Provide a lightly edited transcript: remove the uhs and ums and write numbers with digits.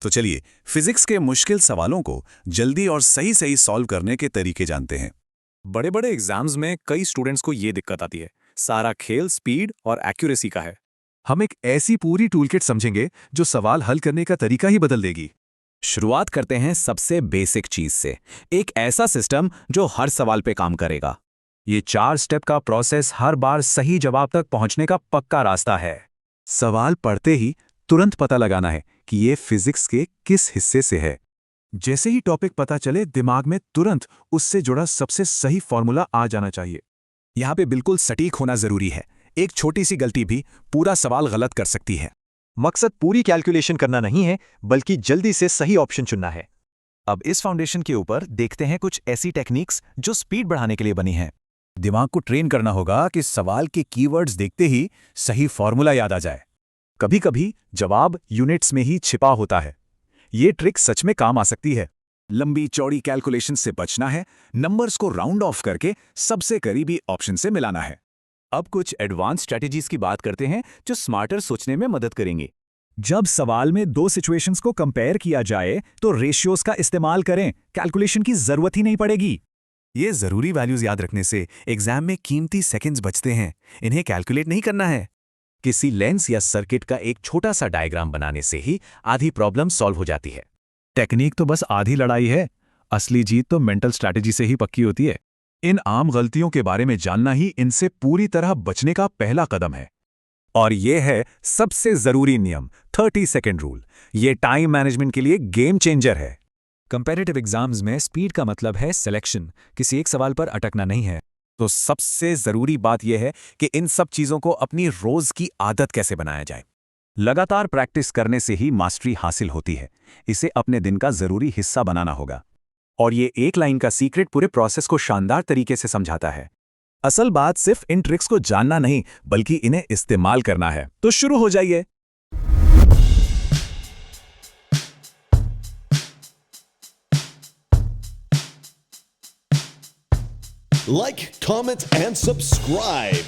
तो चलिए फिजिक्स के मुश्किल सवालों को जल्दी और सही सही सॉल्व करने के तरीके जानते हैं। बड़े बड़े एग्जाम्स में कई स्टूडेंट्स को ये दिक्कत आती है। सारा खेल स्पीड और एक्यूरेसी का है। हम एक ऐसी पूरी टूलकिट समझेंगे जो सवाल हल करने का तरीका ही बदल देगी। शुरुआत करते हैं सबसे बेसिक चीज से, एक ऐसा सिस्टम जो हर सवाल पे काम करेगा। ये 4 स्टेप का प्रोसेस हर बार सही जवाब तक पहुंचने का पक्का रास्ता है। सवाल पढ़ते ही तुरंत पता लगाना है कि ये फिजिक्स के किस हिस्से से है। जैसे ही टॉपिक पता चले, दिमाग में तुरंत उससे जुड़ा सबसे सही फॉर्मूला आ जाना चाहिए। यहाँ पे बिल्कुल सटीक होना जरूरी है। एक छोटी सी गलती भी पूरा सवाल गलत कर सकती है। मकसद पूरी कैलकुलेशन करना नहीं है, बल्कि जल्दी से सही ऑप्शन चुनना है। अब इस फाउंडेशन के ऊपर देखते हैं कुछ ऐसी टेक्निक्स जो स्पीड बढ़ाने के लिए बनी हैं। दिमाग को ट्रेन करना होगा कि सवाल के कीवर्ड्स देखते ही सही फॉर्मूला याद आ जाए। कभी कभी जवाब यूनिट्स में ही छिपा होता है। ये ट्रिक सच में काम आ सकती है। लंबी चौड़ी कैलकुलेशन से बचना है, नंबर्स को राउंड ऑफ करके सबसे करीबी ऑप्शन से मिलाना है। अब कुछ एडवांस स्ट्रेटेजीज की बात करते हैं जो स्मार्टर सोचने में मदद करेंगे। जब सवाल में दो सिचुएशंस को कंपेयर किया जाए तो रेशियोज का इस्तेमाल करें, कैलकुलेशन की जरूरत ही नहीं पड़ेगी। ये जरूरी वैल्यूज याद रखने से एग्जाम में कीमती सेकंड्स बचते हैं। इन्हें कैलकुलेट नहीं करना है। किसी लेंस या सर्किट का एक छोटा सा डायग्राम बनाने से ही आधी प्रॉब्लम सॉल्व हो जाती है। टेक्निक तो बस आधी लड़ाई है, असली जीत तो मेंटल स्ट्रैटेजी से ही पक्की होती है। इन आम गलतियों के बारे में जानना ही इनसे पूरी तरह बचने का पहला कदम है। और ये है सबसे जरूरी नियम, 30 सेकेंड रूल। ये टाइम मैनेजमेंट के लिए गेम चेंजर है। कंपैरेटिव एग्जाम्स में स्पीड का मतलब है सिलेक्शन, किसी एक सवाल पर अटकना नहीं है। तो सबसे जरूरी बात यह है कि इन सब चीजों को अपनी रोज की आदत कैसे बनाया जाए। लगातार प्रैक्टिस करने से ही मास्टरी हासिल होती है। इसे अपने दिन का जरूरी हिस्सा बनाना होगा। और ये एक लाइन का सीक्रेट पूरे प्रोसेस को शानदार तरीके से समझाता है। असल बात सिर्फ इन ट्रिक्स को जानना नहीं, बल्कि इन्हें इस्तेमाल करना है। तो शुरू हो जाइए। Like, comment, and subscribe.